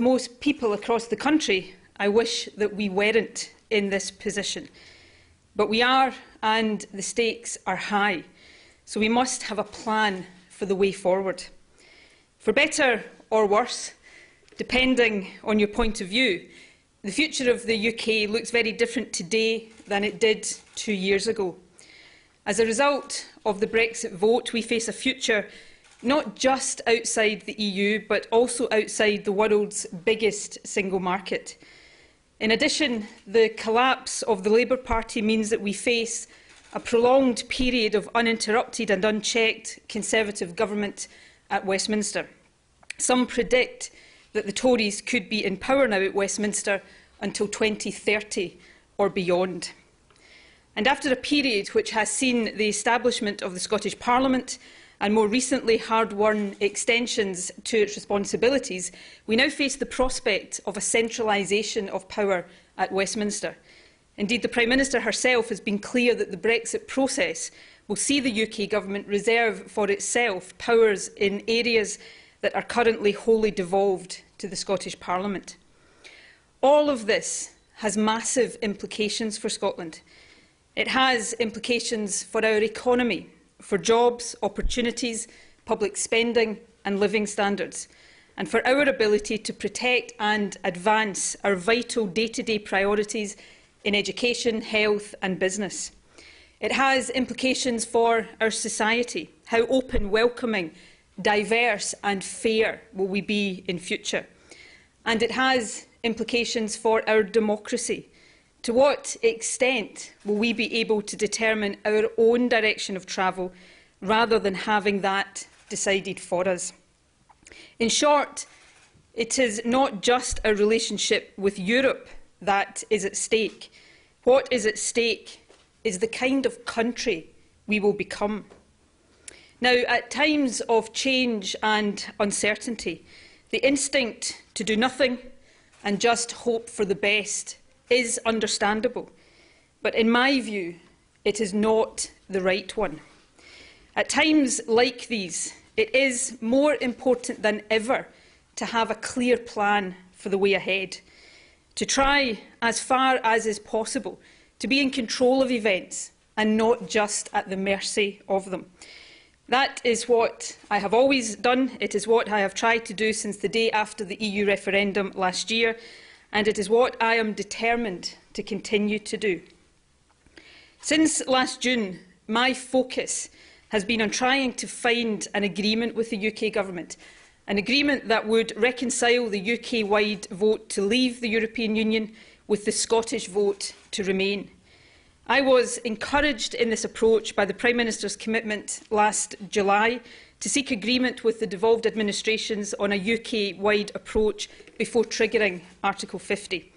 most people across the country, I wish that we weren't in this position. But we are, and the stakes are high, so we must have a plan for the way forward. For better or worse, depending on your point of view, the future of the UK looks very different today than it did 2 years ago. As a result of the Brexit vote, we face a future not just outside the EU, but also outside the world's biggest single market. In addition, the collapse of the Labour Party means that we face a prolonged period of uninterrupted and unchecked Conservative government at Westminster. Some predict that the Tories could be in power now at Westminster until 2030 or beyond. And after a period which has seen the establishment of the Scottish Parliament and more recently hard-won extensions to its responsibilities, we now face the prospect of a centralisation of power at Westminster. Indeed, the Prime Minister herself has been clear that the Brexit process will see the UK Government reserve for itself powers in areas that are currently wholly devolved to the Scottish Parliament. All of this has massive implications for Scotland. It has implications for our economy, for jobs, opportunities, public spending and living standards, and for our ability to protect and advance our vital day-to-day priorities in education, health and business. It has implications for our society. How open, welcoming, diverse and fair will we be in future? And it has implications for our democracy. To what extent will we be able to determine our own direction of travel rather than having that decided for us? In short, it is not just our relationship with Europe that is at stake. What is at stake is the kind of country we will become. Now, at times of change and uncertainty, the instinct to do nothing and just hope for the best is understandable, but in my view, it is not the right one. At times like these, it is more important than ever to have a clear plan for the way ahead, to try, as far as is possible, to be in control of events and not just at the mercy of them. That is what I have always done. It is what I have tried to do since the day after the EU referendum last year, and it is what I am determined to continue to do. Since last June, my focus has been on trying to find an agreement with the UK Government, an agreement that would reconcile the UK-wide vote to leave the European Union with the Scottish vote to remain. I was encouraged in this approach by the Prime Minister's commitment last July to seek agreement with the devolved administrations on a UK-wide approach before triggering Article 50.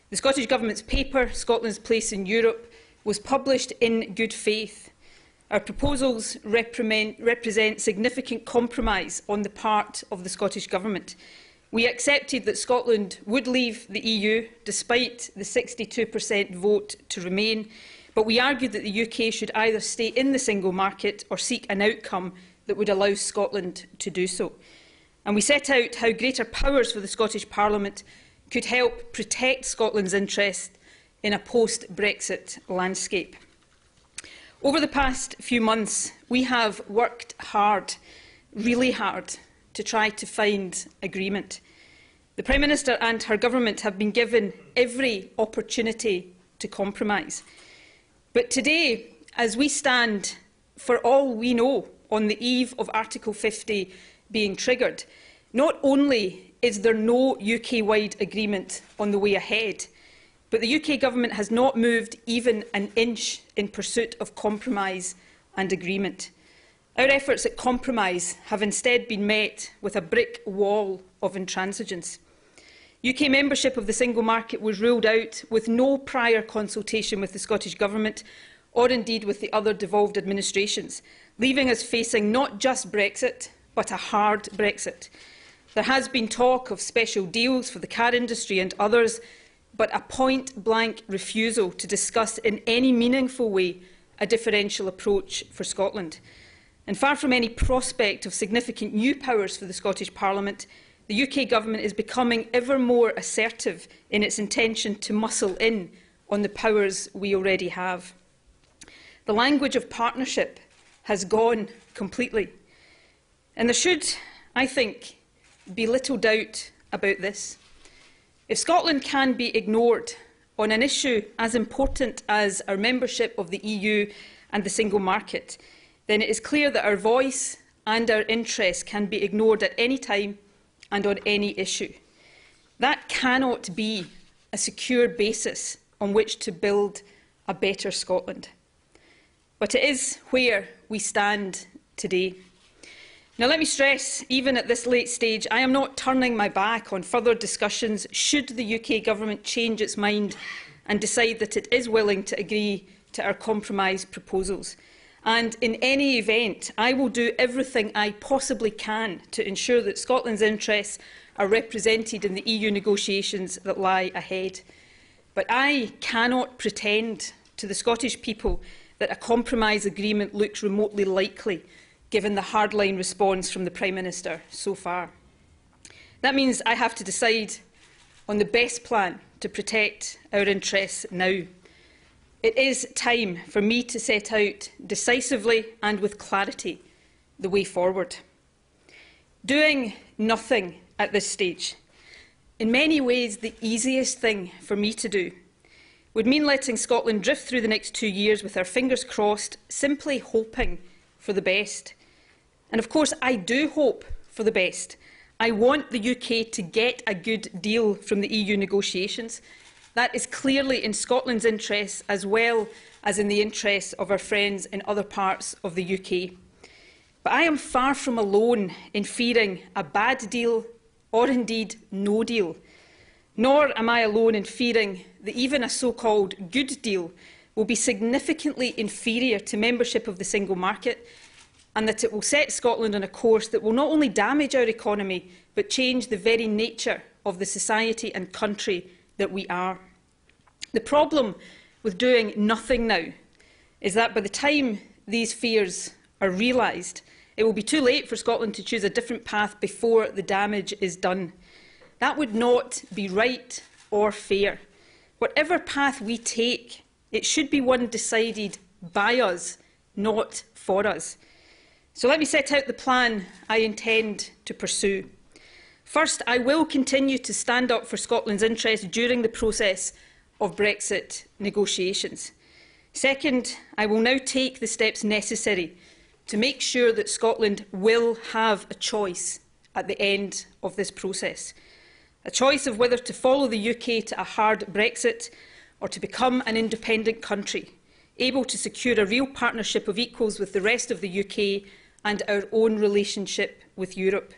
The Scottish Government's paper, Scotland's Place in Europe, was published in good faith. Our proposals represent significant compromise on the part of the Scottish Government. We accepted that Scotland would leave the EU despite the 62% vote to remain, but we argued that the UK should either stay in the single market or seek an outcome that would allow Scotland to do so. And we set out how greater powers for the Scottish Parliament could help protect Scotland's interests in a post-Brexit landscape. Over the past few months, we have worked hard, really hard, to try to find agreement. The Prime Minister and her government have been given every opportunity to compromise. But today, as we stand, for all we know, on the eve of Article 50 being triggered, not only is there no UK-wide agreement on the way ahead, but the UK Government has not moved even an inch in pursuit of compromise and agreement. Our efforts at compromise have instead been met with a brick wall of intransigence. UK membership of the single market was ruled out with no prior consultation with the Scottish Government or indeed with the other devolved administrations, leaving us facing not just Brexit, but a hard Brexit. There has been talk of special deals for the car industry and others, but a point-blank refusal to discuss in any meaningful way a differential approach for Scotland. And far from any prospect of significant new powers for the Scottish Parliament, the UK Government is becoming ever more assertive in its intention to muscle in on the powers we already have. The language of partnership has gone completely. And there should, I think, be little doubt about this. If Scotland can be ignored on an issue as important as our membership of the EU and the single market, then it is clear that our voice and our interests can be ignored at any time and on any issue. That cannot be a secure basis on which to build a better Scotland. But it is where we stand today. Now, let me stress, even at this late stage, I am not turning my back on further discussions should the UK Government change its mind and decide that it is willing to agree to our compromise proposals. And in any event, I will do everything I possibly can to ensure that Scotland's interests are represented in the EU negotiations that lie ahead. But I cannot pretend to the Scottish people that a compromise agreement looks remotely likely, given the hardline response from the Prime Minister so far. That means I have to decide on the best plan to protect our interests now. It is time for me to set out decisively and with clarity the way forward. Doing nothing at this stage, in many ways the easiest thing for me to do, would mean letting Scotland drift through the next 2 years with our fingers crossed, simply hoping for the best. And of course, I do hope for the best. I want the UK to get a good deal from the EU negotiations. That is clearly in Scotland's interests as well as in the interests of our friends in other parts of the UK. But I am far from alone in fearing a bad deal or indeed no deal. Nor am I alone in fearing that even a so-called good deal will be significantly inferior to membership of the single market, and that it will set Scotland on a course that will not only damage our economy, but change the very nature of the society and country that we are. The problem with doing nothing now is that by the time these fears are realised, it will be too late for Scotland to choose a different path before the damage is done. That would not be right or fair. Whatever path we take, it should be one decided by us, not for us. So let me set out the plan I intend to pursue. First, I will continue to stand up for Scotland's interests during the process of Brexit negotiations. Second, I will now take the steps necessary to make sure that Scotland will have a choice at the end of this process. A choice of whether to follow the UK to a hard Brexit or to become an independent country, able to secure a real partnership of equals with the rest of the UK and our own relationship with Europe.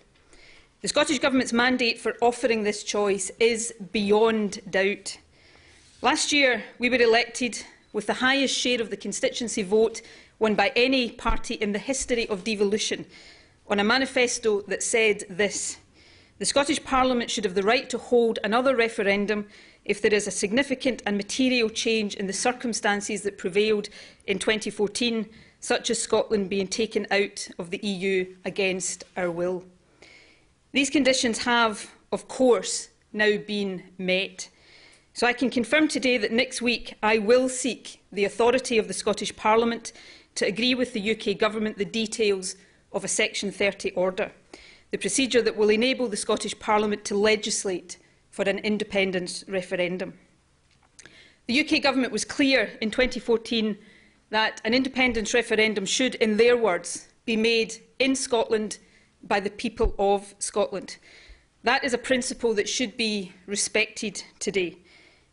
The Scottish Government's mandate for offering this choice is beyond doubt. Last year, we were elected with the highest share of the constituency vote won by any party in the history of devolution on a manifesto that said this: the Scottish Parliament should have the right to hold another referendum if there is a significant and material change in the circumstances that prevailed in 2014, such as Scotland being taken out of the EU against our will. These conditions have, of course, now been met. So I can confirm today that next week I will seek the authority of the Scottish Parliament to agree with the UK Government the details of a Section 30 order, the procedure that will enable the Scottish Parliament to legislate for an independence referendum. The UK Government was clear in 2014 that an independence referendum should, in their words, be made in Scotland by the people of Scotland. That is a principle that should be respected today.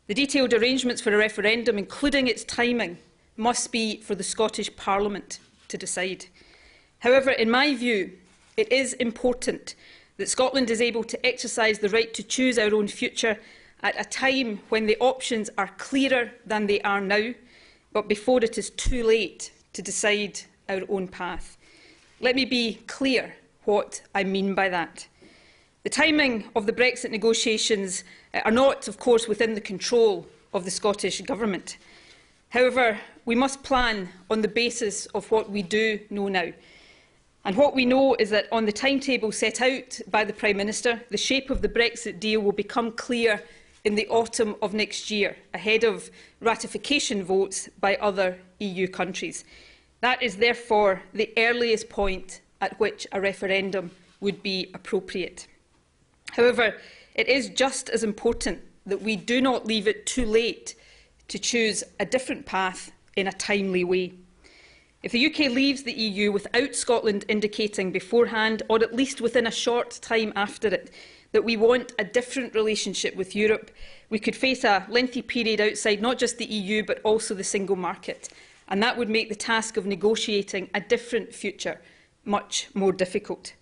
The detailed arrangements for a referendum, including its timing, must be for the Scottish Parliament to decide. However, in my view, it is important that Scotland is able to exercise the right to choose our own future at a time when the options are clearer than they are now, but before it is too late to decide our own path. Let me be clear what I mean by that. The timing of the Brexit negotiations are not, of course, within the control of the Scottish Government. However, we must plan on the basis of what we do know now. And what we know is that on the timetable set out by the Prime Minister, the shape of the Brexit deal will become clear in the autumn of next year, ahead of ratification votes by other EU countries. That is therefore the earliest point at which a referendum would be appropriate. However, it is just as important that we do not leave it too late to choose a different path in a timely way. If the UK leaves the EU without Scotland indicating beforehand, or at least within a short time after it, that we want a different relationship with Europe, we could face a lengthy period outside not just the EU but also the single market, and that would make the task of negotiating a different future much more difficult.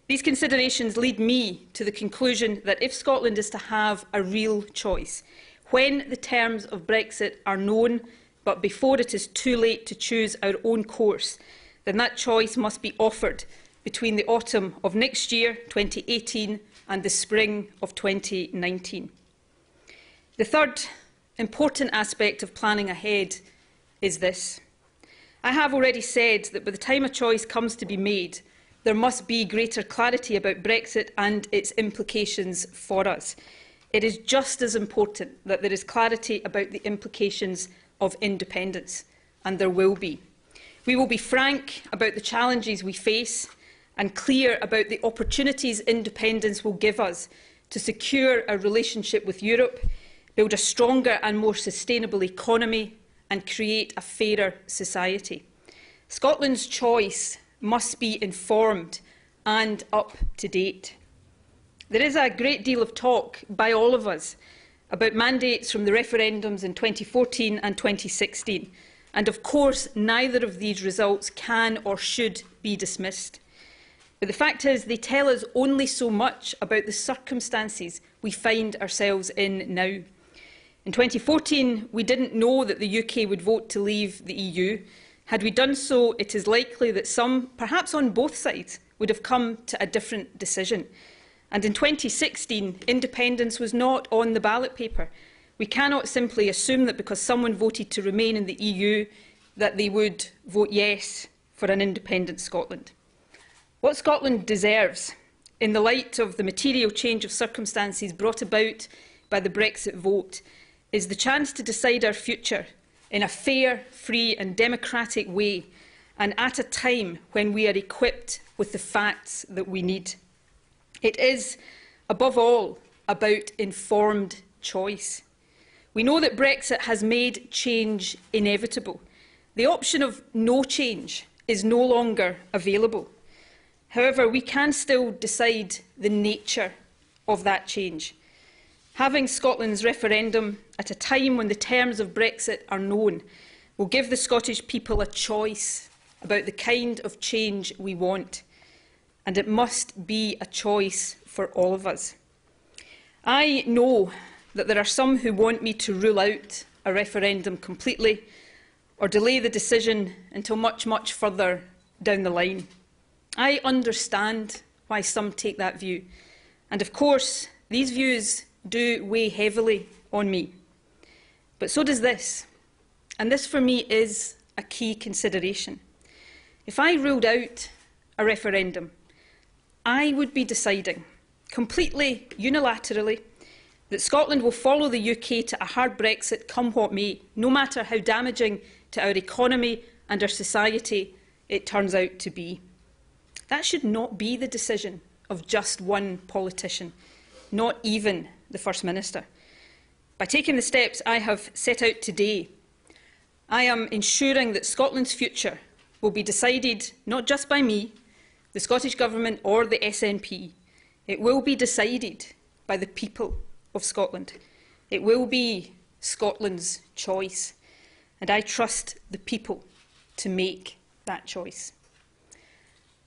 These considerations lead me to the conclusion that if Scotland is to have a real choice, when the terms of Brexit are known, but before it is too late to choose our own course, then that choice must be offered between the autumn of next year, 2018, and the spring of 2019. The third important aspect of planning ahead is this. I have already said that by the time a choice comes to be made, there must be greater clarity about Brexit and its implications for us. It is just as important that there is clarity about the implications of independence, and there will be. We will be frank about the challenges we face and clear about the opportunities independence will give us to secure a relationship with Europe, build a stronger and more sustainable economy, and create a fairer society. Scotland's choice must be informed and up to date. There is a great deal of talk by all of us about mandates from the referendums in 2014 and 2016, and of course neither of these results can or should be dismissed. But the fact is they tell us only so much about the circumstances we find ourselves in now. In 2014, we didn't know that the UK would vote to leave the EU. Had we done so, it is likely that some, perhaps on both sides, would have come to a different decision. And in 2016, independence was not on the ballot paper. We cannot simply assume that because someone voted to remain in the EU, that they would vote yes for an independent Scotland. What Scotland deserves, in the light of the material change of circumstances brought about by the Brexit vote, is the chance to decide our future in a fair, free and democratic way, and at a time when we are equipped with the facts that we need. It is, above all, about informed choice. We know that Brexit has made change inevitable. The option of no change is no longer available. However, we can still decide the nature of that change. Having Scotland's referendum at a time when the terms of Brexit are known will give the Scottish people a choice about the kind of change we want. And it must be a choice for all of us. I know that there are some who want me to rule out a referendum completely or delay the decision until much, much further down the line. I understand why some take that view. And of course, these views do weigh heavily on me. But so does this. And this for me is a key consideration. If I ruled out a referendum, I would be deciding, completely unilaterally, that Scotland will follow the UK to a hard Brexit come what may, no matter how damaging to our economy and our society it turns out to be. That should not be the decision of just one politician, not even the First Minister. By taking the steps I have set out today, I am ensuring that Scotland's future will be decided not just by me, the Scottish Government or the SNP. It will be decided by the people of Scotland. It will be Scotland's choice. And I trust the people to make that choice.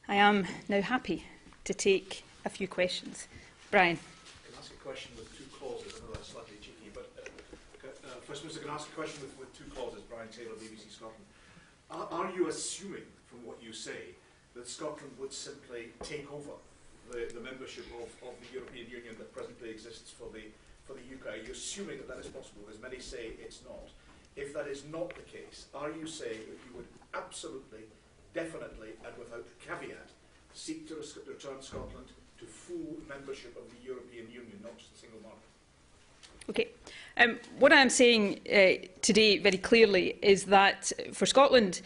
I am now happy to take a few questions. Brian. I can ask a question with two clauses. I know that's slightly cheeky, but First Minister, can I ask a question with two clauses? Brian Taylor, BBC Scotland. Are you assuming, from what you say, that Scotland would simply take over the membership of the European Union that presently exists for the UK? Are you assuming that that is possible? As many say it's not. If that is not the case, are you saying that you would absolutely definitely and without caveat seek to return Scotland to full membership of the European Union, not just the single market? Okay. What I am saying today very clearly is that for Scotland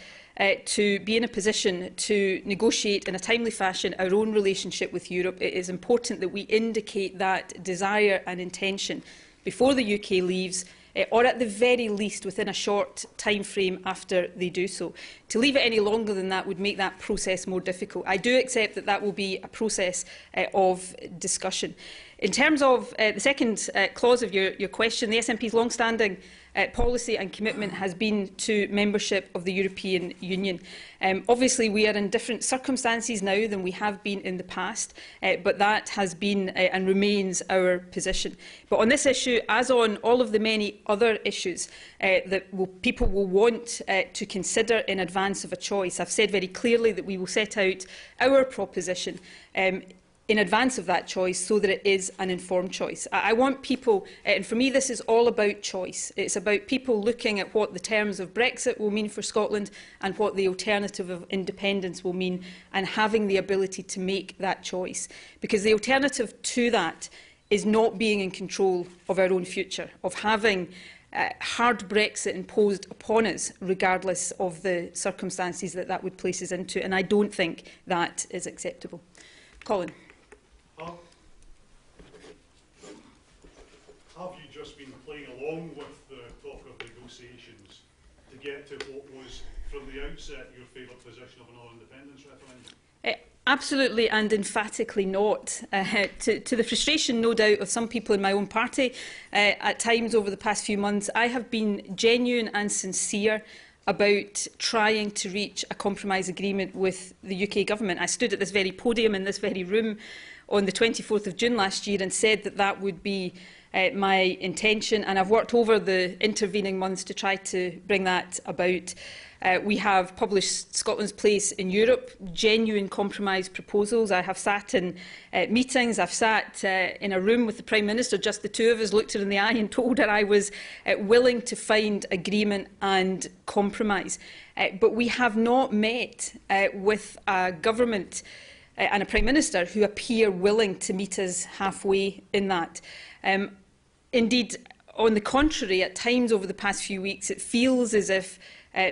to be in a position to negotiate in a timely fashion our own relationship with Europe, it is important that we indicate that desire and intention before the UK leaves, or at the very least within a short time frame after they do so. To leave it any longer than that would make that process more difficult. I do accept that that will be a process of discussion. In terms of the second clause of your question, the SNP's long-standing policy and commitment has been to membership of the European Union. Obviously, we are in different circumstances now than we have been in the past, but that has been and remains our position. But on this issue, as on all of the many other issues that people will want to consider in advance of a choice, I've said very clearly that we will set out our proposition in advance of that choice so that it is an informed choice. I want people, and for me this is all about choice. It's about people looking at what the terms of Brexit will mean for Scotland and what the alternative of independence will mean, and having the ability to make that choice. Because the alternative to that is not being in control of our own future, of having hard Brexit imposed upon us, regardless of the circumstances that that would place us into. And I don't think that is acceptable. Colin. Have you just been playing along with the talk of negotiations to get to what was, from the outset, your favourite position of an all-independence referendum? Absolutely and emphatically not. To the frustration, no doubt, of some people in my own party at times over the past few months, I have been genuine and sincere about trying to reach a compromise agreement with the UK government. I stood at this very podium in this very room on the 24th of June last year and said that that would be my intention, and I've worked over the intervening months to try to bring that about. We have published Scotland's Place in Europe, genuine compromise proposals. I have sat in meetings, I've sat in a room with the Prime Minister, just the two of us, looked her in the eye and told her I was willing to find agreement and compromise. But we have not met with a government and a Prime Minister who appear willing to meet us halfway in that. Indeed, on the contrary, at times over the past few weeks, it feels as if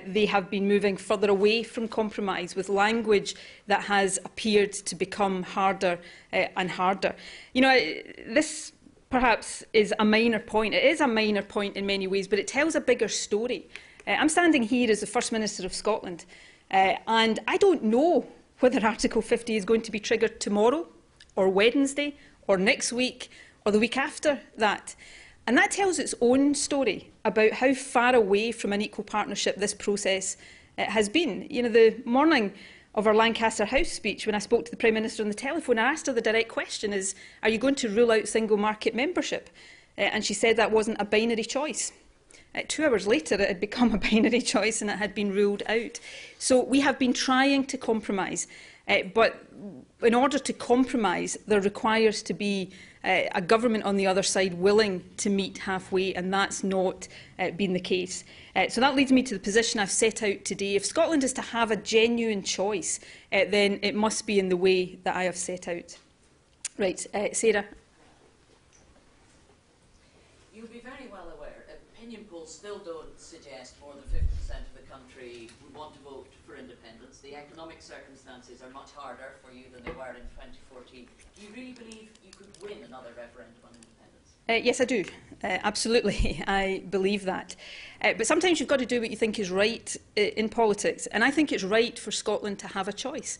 they have been moving further away from compromise, with language that has appeared to become harder and harder. You know, this perhaps is a minor point. It is a minor point in many ways, but it tells a bigger story. I'm standing here as the First Minister of Scotland, and I don't know whether Article 50 is going to be triggered tomorrow, or Wednesday, or next week, or the week after that. And that tells its own story about how far away from an equal partnership this process has been. You know, the morning of our Lancaster House speech, when I spoke to the Prime Minister on the telephone, I asked her the direct question is, are you going to rule out single market membership? And she said that wasn't a binary choice. 2 hours later, it had become a binary choice and it had been ruled out. So we have been trying to compromise. But in order to compromise, there requires to be a government on the other side willing to meet halfway, and that's not been the case. So that leads me to the position I've set out today. If Scotland is to have a genuine choice, then it must be in the way that I have set out. Right, Sarah. You'll be very well aware, opinion polls still don't suggest more than 50% of the country would want to vote for independence. The economic circumstances are much harder for you than they were in 2014. Do you really believe you could win another referendum on independence? Yes, I do. Absolutely. I believe that. But sometimes you've got to do what you think is right in politics. And I think it's right for Scotland to have a choice.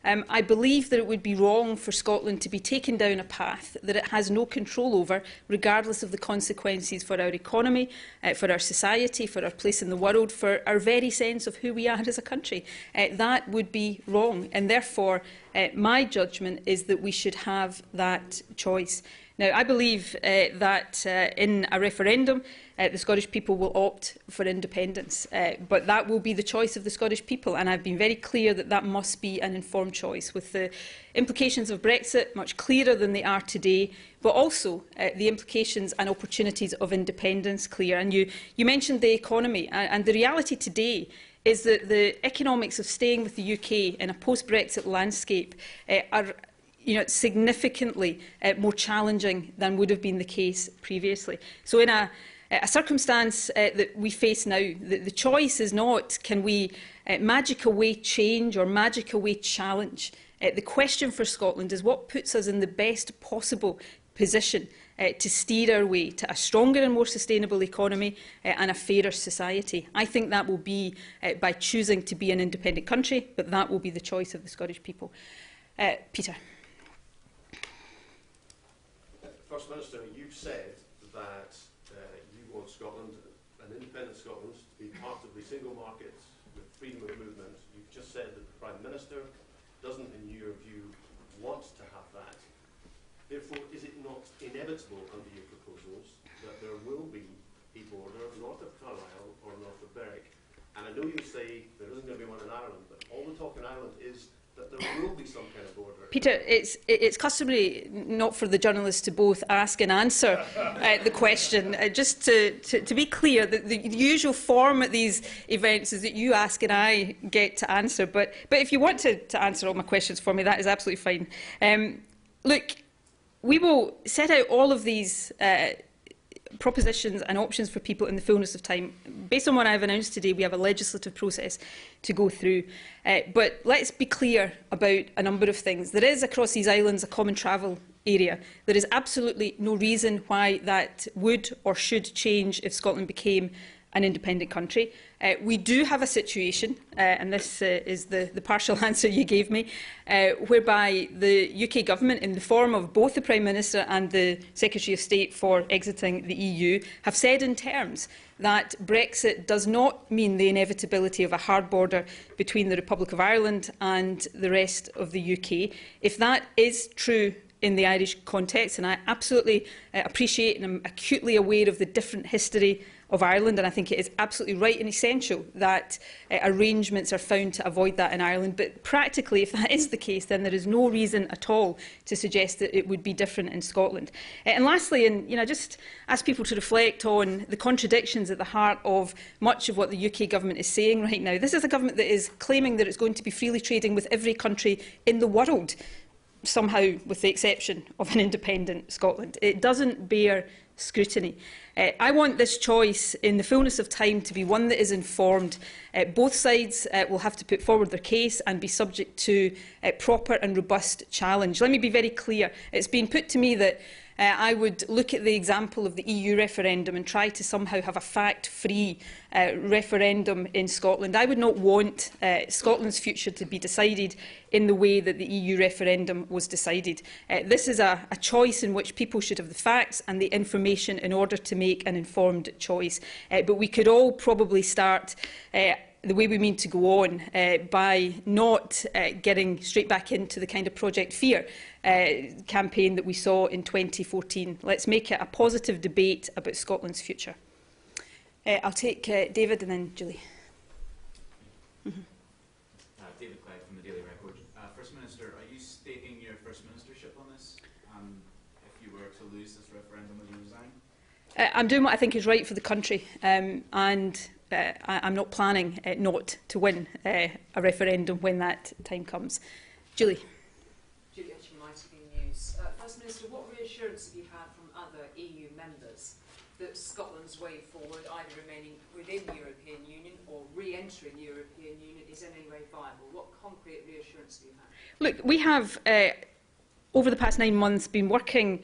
I believe that it would be wrong for Scotland to be taken down a path that it has no control over, regardless of the consequences for our economy, for our society, for our place in the world, for our very sense of who we are as a country. That would be wrong. And therefore, my judgment is that we should have that choice. Now, I believe that in a referendum, the Scottish people will opt for independence, but that will be the choice of the Scottish people, and I've been very clear that that must be an informed choice, with the implications of Brexit much clearer than they are today, but also the implications and opportunities of independence clear. And you mentioned the economy, and the reality today is that the economics of staying with the UK in a post-Brexit landscape are significantly more challenging than would have been the case previously. So in a circumstance that we face now, the choice is not can we magic away change or magic away challenge. The question for Scotland is what puts us in the best possible position to steer our way to a stronger and more sustainable economy and a fairer society. I think that will be by choosing to be an independent country, but that will be the choice of the Scottish people. Peter. First Minister, you've said that you want Scotland, an independent Scotland, to be part of the single market with freedom of movement. You've just said that the Prime Minister doesn't, in your view, want to have that. Therefore, is it not inevitable under your proposals that there will be a border north of Carlisle or north of Berwick? And I know you'll say there isn't going to be one in Ireland, but all the talk in Ireland is that there will be some kind of border. Peter, it's customary not for the journalists to both ask and answer the question. Just to be clear, the usual form at these events is that you ask and I get to answer. But if you want to answer all my questions for me, that is absolutely fine. Look, we will set out all of these propositions and options for people in the fullness of time. Based on what I've announced today, we have a legislative process to go through. But let's be clear about a number of things. There is across these islands a common travel area. There is absolutely no reason why that would or should change if Scotland became an independent country. We do have a situation, and this is the partial answer you gave me, whereby the UK government, in the form of both the Prime Minister and the Secretary of State for exiting the EU, have said in terms that Brexit does not mean the inevitability of a hard border between the Republic of Ireland and the rest of the UK. If that is true in the Irish context, and I absolutely appreciate and am acutely aware of the different history of Ireland, and I think it is absolutely right and essential that arrangements are found to avoid that in Ireland. But practically, if that is the case, then there is no reason at all to suggest that it would be different in Scotland. And lastly, and just ask people to reflect on the contradictions at the heart of much of what the UK government is saying right now. This is a government that is claiming that it's going to be freely trading with every country in the world, somehow with the exception of an independent Scotland. It doesn't bear scrutiny. I want this choice in the fullness of time to be one that is informed. Both sides will have to put forward their case and be subject to proper and robust challenge. Let me be very clear. It's been put to me that I would look at the example of the EU referendum and try to somehow have a fact-free referendum in Scotland. I would not want Scotland's future to be decided in the way that the EU referendum was decided. This is a choice in which people should have the facts and the information in order to make an informed choice. But we could all probably start the way we mean to go on by not getting straight back into the kind of Project Fear campaign that we saw in 2014. Let's make it a positive debate about Scotland's future. I'll take David and then Julie. David Clegg from the Daily Record. First Minister, are you staking your First Ministership on this? If you were to lose this referendum, will you resign? I'm doing what I think is right for the country, and I'm not planning not to win a referendum when that time comes. Julie. Julie from ITV News. First Minister, what reassurance have you had from other EU members that Scotland's way forward, either remaining within the European Union or re-entering the European Union, is in any way viable? What concrete reassurance do you have? Look, we have, over the past 9 months, been working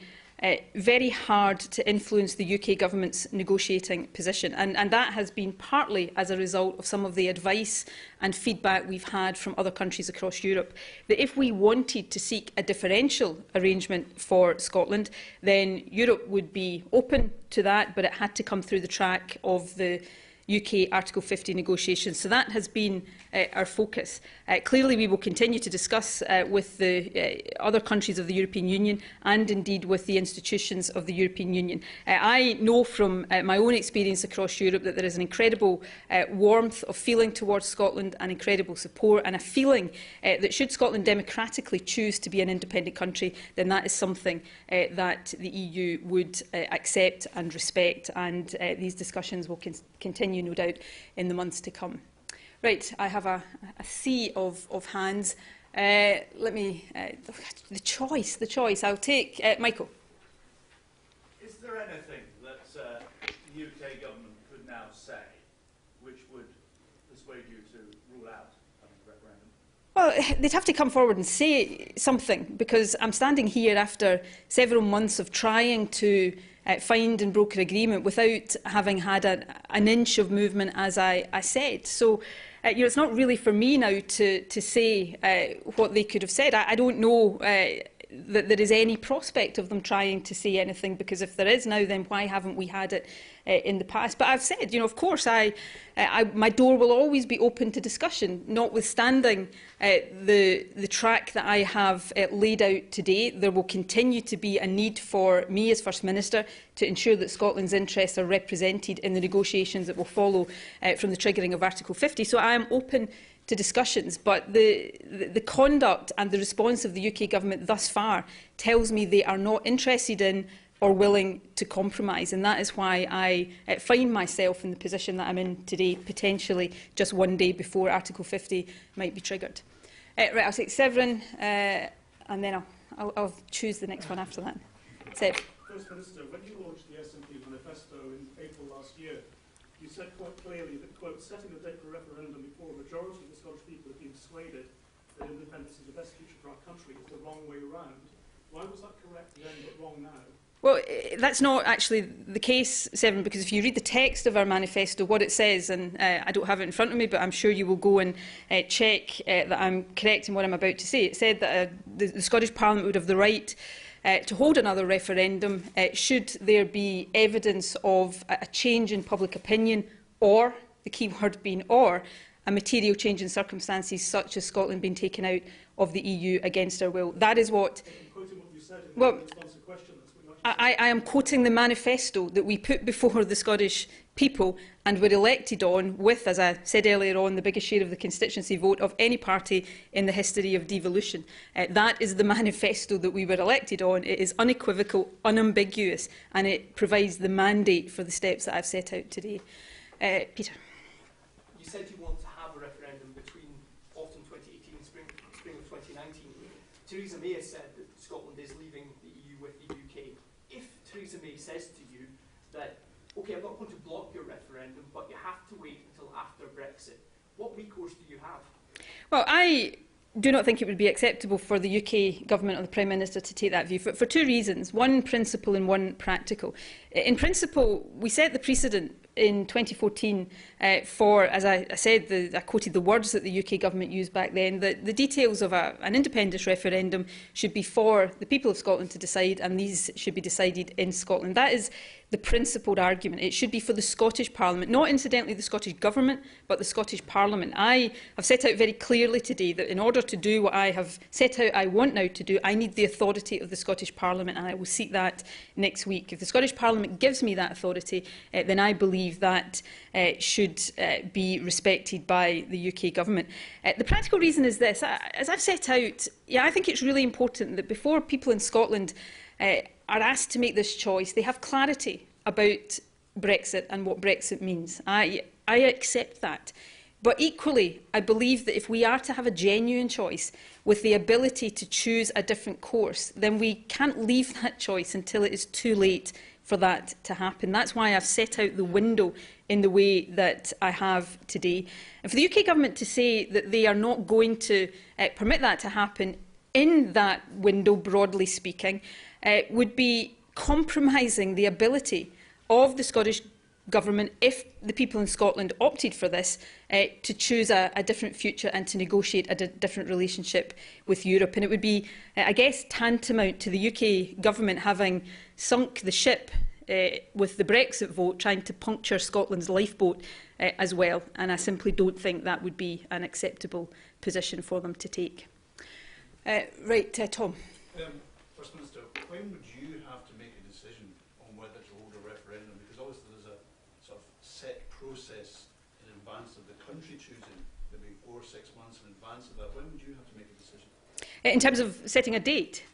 very hard to influence the UK government's negotiating position, and that has been partly as a result of some of the advice and feedback we've had from other countries across Europe, that if we wanted to seek a differential arrangement for Scotland, then Europe would be open to that, but it had to come through the track of the UK Article 50 negotiations. So that has been our focus. Clearly, we will continue to discuss with the other countries of the European Union and indeed with the institutions of the European Union. I know from my own experience across Europe that there is an incredible warmth of feeling towards Scotland, and incredible support, and a feeling that should Scotland democratically choose to be an independent country, then that is something that the EU would accept and respect, and these discussions will continue, no doubt, in the months to come. Right, I have a sea of hands. Let me, the choice. I'll take Michael. Is there anything that the UK government could now say which would persuade you to rule out having a referendum? Well, they'd have to come forward and say something, because I'm standing here after several months of trying to find and broker agreement without having had an inch of movement, as I said. So, it's not really for me now to say what they could have said. I don't know that there is any prospect of them trying to say anything, because if there is now, then why haven't we had it in the past? But I've said, of course, my door will always be open to discussion, notwithstanding the track that I have laid out today. There will continue to be a need for me as First Minister to ensure that Scotland's interests are represented in the negotiations that will follow from the triggering of Article 50. So I am open to discussions, but the conduct and the response of the UK government thus far tells me they are not interested in or willing to compromise, and that is why I find myself in the position that I'm in today, potentially just one day before Article 50 might be triggered. Right, I'll take Severin, and then I'll choose the next one after that. Seb. First Minister, when you launched the SNP manifesto in April last year, you said quite clearly that, quote, setting the date for a referendum before a majority of the Scottish people have been persuaded that independence is the best future for our country is the wrong way around. Why was that correct then but wrong now? Well, that's not actually the case, Severin, because if you read the text of our manifesto, what it says, and I don't have it in front of me, but I'm sure you will go and check that I'm correct in what I'm about to say. It said that the Scottish Parliament would have the right to hold another referendum should there be evidence of a change in public opinion, or, the key word being or, a material change in circumstances such as Scotland being taken out of the EU against our will. That is what... Well, I am quoting the manifesto that we put before the Scottish people and were elected on with, as I said earlier on, the biggest share of the constituency vote of any party in the history of devolution. That is the manifesto that we were elected on. It is unequivocal, unambiguous, and it provides the mandate for the steps that I've set out today. Peter. You said you want to have a referendum between autumn 2018 and spring of 2019. Theresa May has said that Scotland is leaving the EU with the UK. If Theresa May says to you that, OK, I'm not going to block your referendum, but you have to wait until after Brexit, what recourse do you have? Well, I do not think it would be acceptable for the UK government or the Prime Minister to take that view for two reasons, one principle and one practical. In principle, we set the precedent in 2014 for, as I said, I quoted the words that the UK government used back then, that the details of an independence referendum should be for the people of Scotland to decide, and these should be decided in Scotland. That is the principled argument. It should be for the Scottish Parliament, not incidentally the Scottish Government, but the Scottish Parliament. I have set out very clearly today that in order to do what I have set out I want now to do, I need the authority of the Scottish Parliament, and I will seek that next week. If the Scottish Parliament gives me that authority, then I believe that should be respected by the UK Government. The practical reason is this. As I've set out, I think it's really important that before people in Scotland are asked to make this choice, they have clarity about Brexit and what Brexit means. I accept that. But equally, I believe that if we are to have a genuine choice with the ability to choose a different course, then we can't leave that choice until it is too late for that to happen. That's why I've set out the window in the way that I have today. And for the UK Government to say that they are not going to permit that to happen in that window, broadly speaking, would be compromising the ability of the Scottish Government, if the people in Scotland opted for this, to choose a different future and to negotiate a different relationship with Europe. And it would be, I guess, tantamount to the UK Government having sunk the ship with the Brexit vote, trying to puncture Scotland's lifeboat as well. And I simply don't think that would be an acceptable position for them to take. Tom. First Minister, when would you have to make a decision on whether to hold a referendum? Because obviously there's a sort of set process in advance of the country choosing, maybe 4 or 6 months in advance of that. When would you have to make a decision? In terms of setting a date?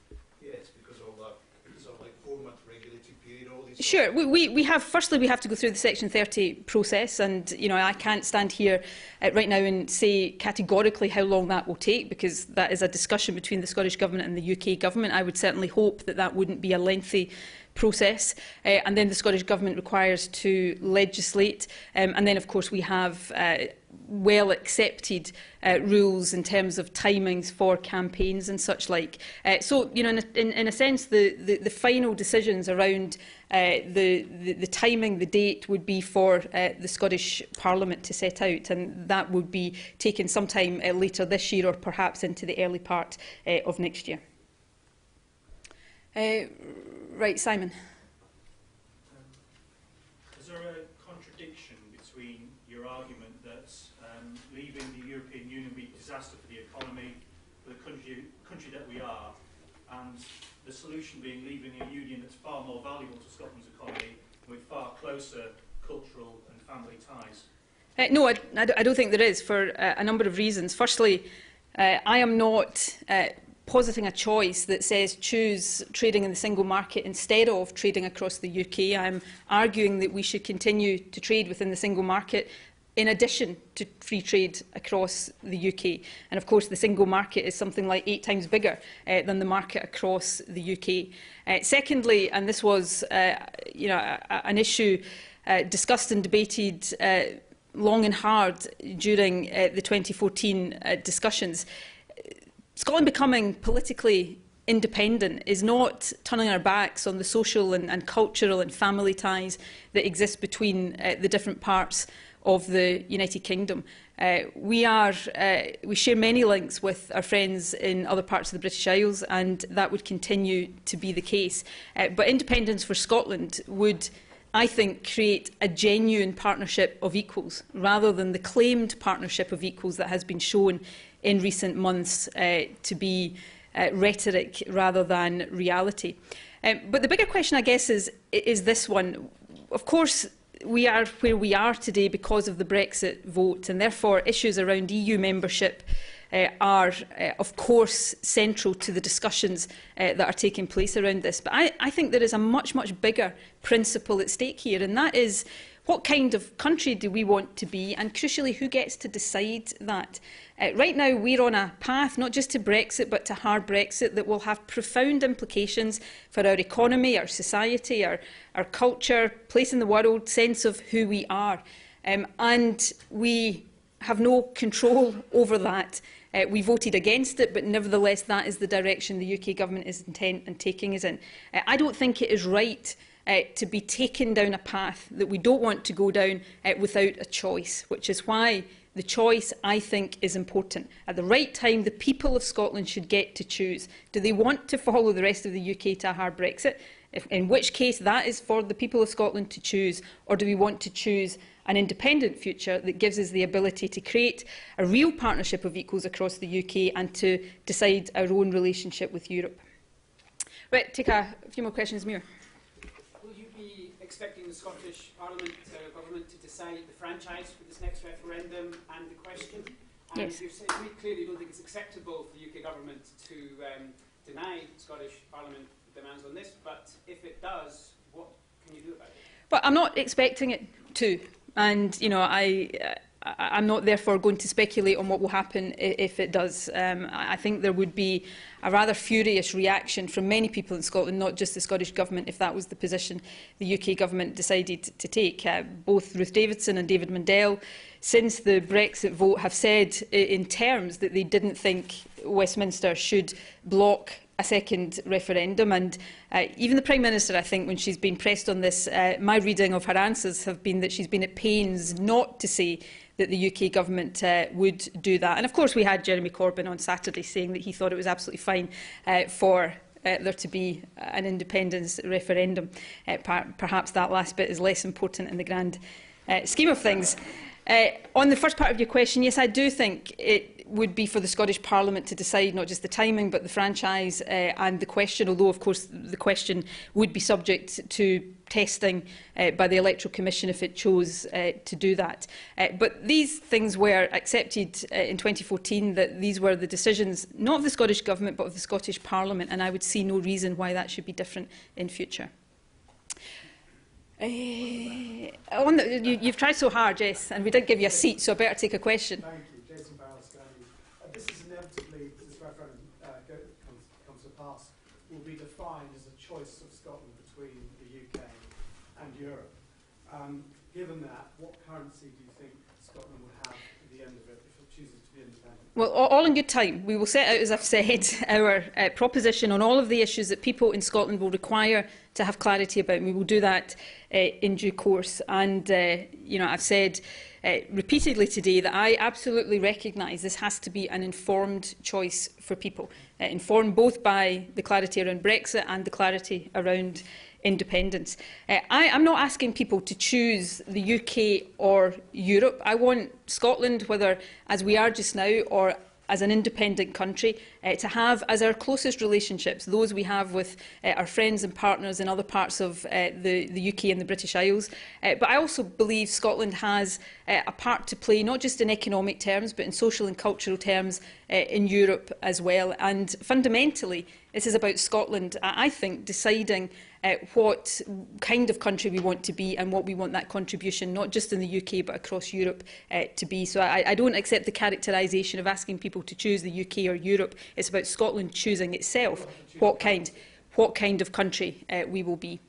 Yes, because of that sort of like 4-month regulatory period, all these... Sure. We have, firstly, we have to go through the Section 30 process, and I can't stand here right now and say categorically how long that will take, because that is a discussion between the Scottish Government and the UK Government. I would certainly hope that that wouldn't be a lengthy process, and then the Scottish Government requires to legislate, and then of course we have well accepted rules in terms of timings for campaigns and such like. So in a sense the final decisions around the timing, the date would be for the Scottish Parliament to set out, and that would be taken sometime later this year or perhaps into the early part of next year. Right, Simon. Is there a contradiction between your argument that leaving the European Union would be a disaster for the economy, for the country that we are, and the solution being leaving a union that's far more valuable to Scotland's economy with far closer cultural and family ties? No, I don't think there is, for a number of reasons. Firstly, I am not positing a choice that says choose trading in the single market instead of trading across the UK. I'm arguing that we should continue to trade within the single market in addition to free trade across the UK. And of course the single market is something like 8 times bigger than the market across the UK. Secondly, and this was an issue discussed and debated long and hard during the 2014 discussions, Scotland becoming politically independent is not turning our backs on the social and cultural and family ties that exist between the different parts of the United Kingdom. We share many links with our friends in other parts of the British Isles, and that would continue to be the case. But independence for Scotland would, I think, create a genuine partnership of equals, rather than the claimed partnership of equals that has been shown in recent months to be rhetoric rather than reality. But the bigger question, I guess, is this one. Of course, we are where we are today because of the Brexit vote, and therefore issues around EU membership are, of course, central to the discussions that are taking place around this. But I think there is a much, much bigger principle at stake here, and that is, what kind of country do we want to be, and crucially, who gets to decide that? Right now, we're on a path not just to Brexit, but to hard Brexit that will have profound implications for our economy, our society, our culture, place in the world, sense of who we are. And we have no control over that. We voted against it, but nevertheless, that is the direction the UK Government is intent on taking us in. I don't think it is right to be taken down a path that we don't want to go down without a choice, which is why the choice, I think, is important. At the right time, the people of Scotland should get to choose. Do they want to follow the rest of the UK to a hard Brexit? In which case, that is for the people of Scotland to choose. Or do we want to choose an independent future that gives us the ability to create a real partnership of equals across the UK and to decide our own relationship with Europe? Right, take a few more questions, Muir. Will you be expecting the Scottish Parliament government to decide the franchise for this next referendum and the question? And Yes. you've said we clearly don't think it's acceptable for the UK government to deny the Scottish Parliament demands on this, but if it does, what can you do about it? But I'm not expecting it to, and I'm not therefore going to speculate on what will happen if it does. I think there would be a rather furious reaction from many people in Scotland, not just the Scottish Government, if that was the position the UK Government decided to take. Both Ruth Davidson and David Mundell, since the Brexit vote, have said in terms that they didn't think Westminster should block a second referendum, and even the Prime Minister, I think, when she's been pressed on this, my reading of her answers have been that she's been at pains not to say that the UK Government would do that. And of course we had Jeremy Corbyn on Saturday saying that he thought it was absolutely fine for there to be an independence referendum. Perhaps that last bit is less important in the grand scheme of things. On the first part of your question, yes, I do think it would be for the Scottish Parliament to decide not just the timing but the franchise and the question, although of course the question would be subject to testing by the Electoral Commission if it chose to do that. But these things were accepted in 2014, that these were the decisions not of the Scottish Government but of the Scottish Parliament, and I would see no reason why that should be different in future. You've tried so hard, Jess, and we did give you a seat, so I better take a question. Thank you, Jason Barrow-Scally. This is inevitably, this referendum comes to pass, will be defined as a choice of Scotland between the UK and Europe. Given that, what currency do you think Scotland would have at the end of it if it chooses to be independent? Well, all in good time. We will set out, as I've said, our proposition on all of the issues that people in Scotland will require to have clarity about, and we will do that in due course. And you know, I've said repeatedly today that I absolutely recognise this has to be an informed choice for people, informed both by the clarity around Brexit and the clarity around independence. I'm not asking people to choose the UK or Europe. I want Scotland, whether as we are just now or as an independent country, to have as our closest relationships those we have with our friends and partners in other parts of the UK and the British Isles. But I also believe Scotland has a part to play, not just in economic terms, but in social and cultural terms in Europe as well. And fundamentally, this is about Scotland, I think, deciding what kind of country we want to be and what we want that contribution, not just in the UK but across Europe, to be. So I don't accept the characterisation of asking people to choose the UK or Europe. It's about Scotland choosing itself what kind of country we will be.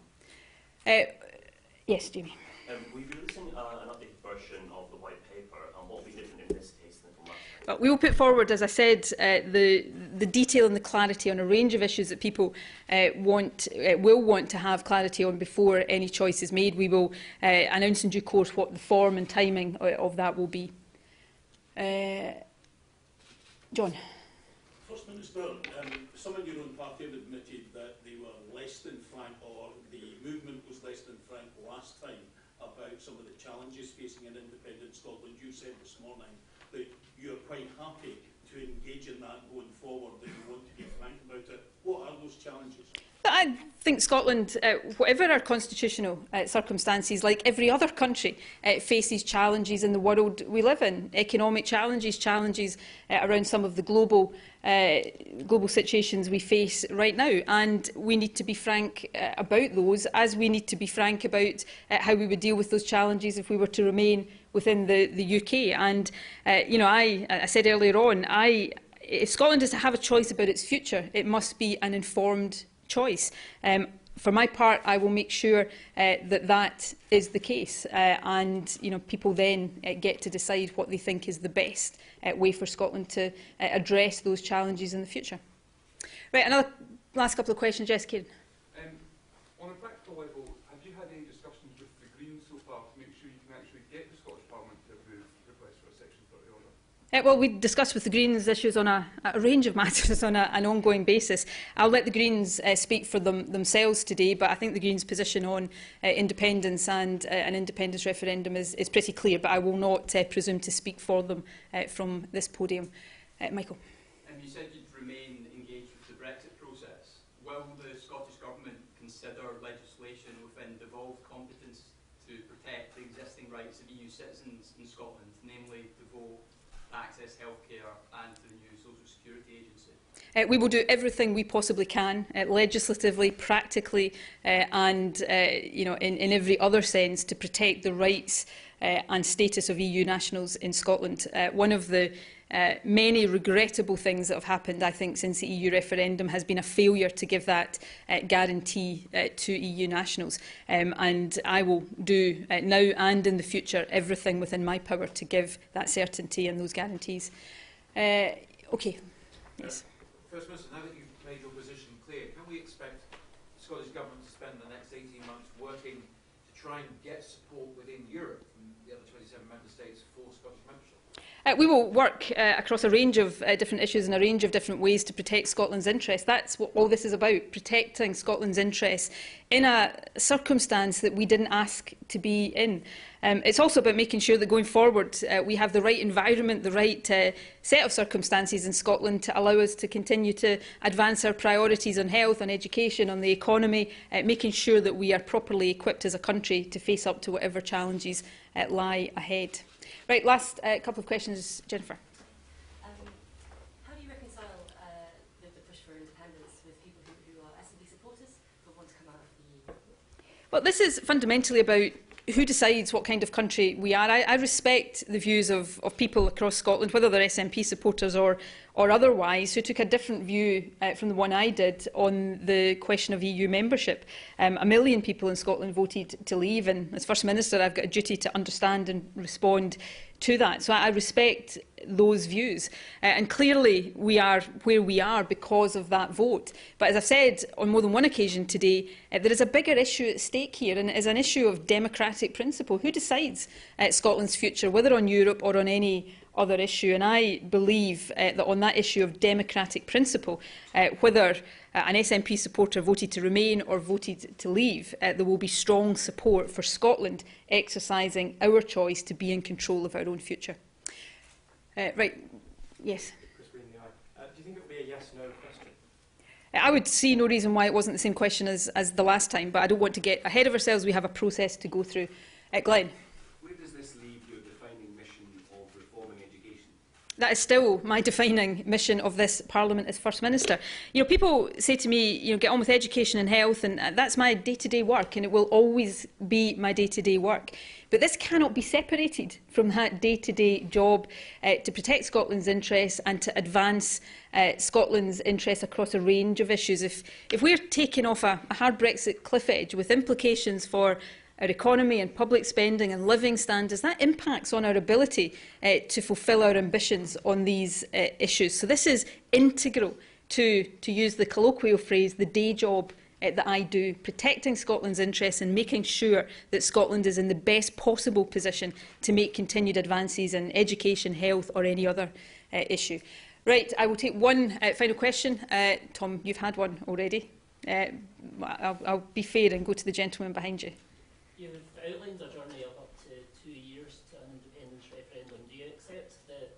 Yes, Jamie. We'll be releasing an updated version of the white paper, and what will be different in this case than from last time? Well, we will put forward, as I said, the detail and the clarity on a range of issues that people will want to have clarity on before any choice is made. We will announce in due course what the form and timing of that will be. John. First Minister, some in your own party have admitted that they were less than frank, or the movement was less than frank last time about some of the challenges facing an independent Scotland. You said this morning that you are quite happy to engage in that going forward, that you want to be frank about it. What are those challenges? I think Scotland, whatever our constitutional circumstances, like every other country, faces challenges in the world we live in. Economic challenges, challenges around some of the global situations we face right now. And we need to be frank about those, as we need to be frank about how we would deal with those challenges if we were to remain within the UK. And, you know, I said earlier on, if Scotland is to have a choice about its future, it must be an informed choice. For my part, I will make sure that is the case, and you know, people then get to decide what they think is the best way for Scotland to address those challenges in the future. Right, another last couple of questions, Jess Kieran. On a practical level, have you had any discussions with the Greens so far to make sure you can actually get the Scottish Parliament to approve requests for a Section 30 order? Well, we discuss with the Greens issues on a range of matters on an ongoing basis. I'll let the Greens speak for themselves today, but I think the Greens' position on independence and an independence referendum is pretty clear, but I will not presume to speak for them from this podium. Michael. You said you'd remain engaged with the Brexit process. Will the Scottish Government consider legislation within devolved competence to protect the existing rights of EU citizens in Scotland, namely the vote, access healthcare and to the new Social Security Agency? We will do everything we possibly can, legislatively, practically, and you know, in every other sense, to protect the rights and status of EU nationals in Scotland. One of the many regrettable things that have happened, I think, since the EU referendum has been a failure to give that guarantee to EU nationals. And I will do now and in the future everything within my power to give that certainty and those guarantees. Okay. Yes. First Minister, now that you've made your position clear, can we expect the Scottish Government to spend the next 18 months working to try and get support within Europe from the other 27 member states for Scottish membership? We will work across a range of different issues and a range of different ways to protect Scotland's interests. That's what all this is about, protecting Scotland's interests in a circumstance that we didn't ask to be in. It's also about making sure that going forward we have the right environment, the right set of circumstances in Scotland to allow us to continue to advance our priorities on health, on education, on the economy, making sure that we are properly equipped as a country to face up to whatever challenges lie ahead. Right, last couple of questions, Jennifer. How do you reconcile the push for independence with people who are SNP supporters but want to come out of the EU? Well, this is fundamentally about who decides what kind of country we are. I respect the views of people across Scotland, whether they're SNP supporters or otherwise, who took a different view from the one I did on the question of EU membership. 1 million people in Scotland voted to leave, and as First Minister I've got a duty to understand and respond to that. So I respect those views. And clearly we are where we are because of that vote. But as I've said on more than one occasion today, there is a bigger issue at stake here, and it is an issue of democratic principle. Who decides Scotland's future, whether on Europe or on any other issue? And I believe that on that issue of democratic principle, whether an SNP supporter voted to remain or voted to leave, there will be strong support for Scotland exercising our choice to be in control of our own future. Right, yes. Do you think it will be a yes/no question? I would see no reason why it wasn't the same question as the last time, but I don't want to get ahead of ourselves. We have a process to go through. Glenn. Where does this leave your defining mission of reforming education? That is still my defining mission of this Parliament as First Minister. You know, people say to me, get on with education and health, and that's my day-to-day work, and it will always be my day-to-day work. But this cannot be separated from that day-to-day job to protect Scotland's interests and to advance Scotland's interests across a range of issues. If we're taking off a hard Brexit cliff edge with implications for our economy and public spending and living standards, that impacts on our ability to fulfil our ambitions on these issues. So this is integral to use the colloquial phrase, the day job that I do, protecting Scotland's interests and making sure that Scotland is in the best possible position to make continued advances in education, health or any other issue. Right, I will take one final question. Tom, you've had one already. I'll be fair and go to the gentleman behind you. You've outlined a journey of up to 2 years to an independence referendum. Do you accept that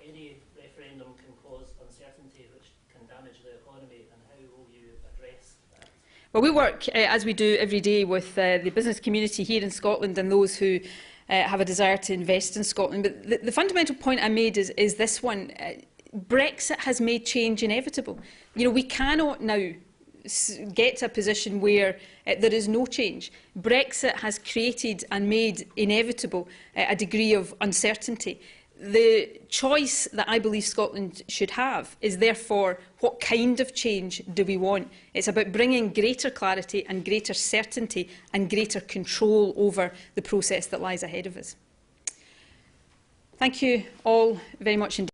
any referendum can cause uncertainty which can damage the economy, and how will you address that? Well, we work, as we do every day, with the business community here in Scotland and those who have a desire to invest in Scotland. But the fundamental point I made is this one. Brexit has made change inevitable. We cannot now get to a position where there is no change. Brexit has created and made inevitable a degree of uncertainty. The choice that I believe Scotland should have is therefore, what kind of change do we want? It's about bringing greater clarity and greater certainty and greater control over the process that lies ahead of us. Thank you all very much indeed.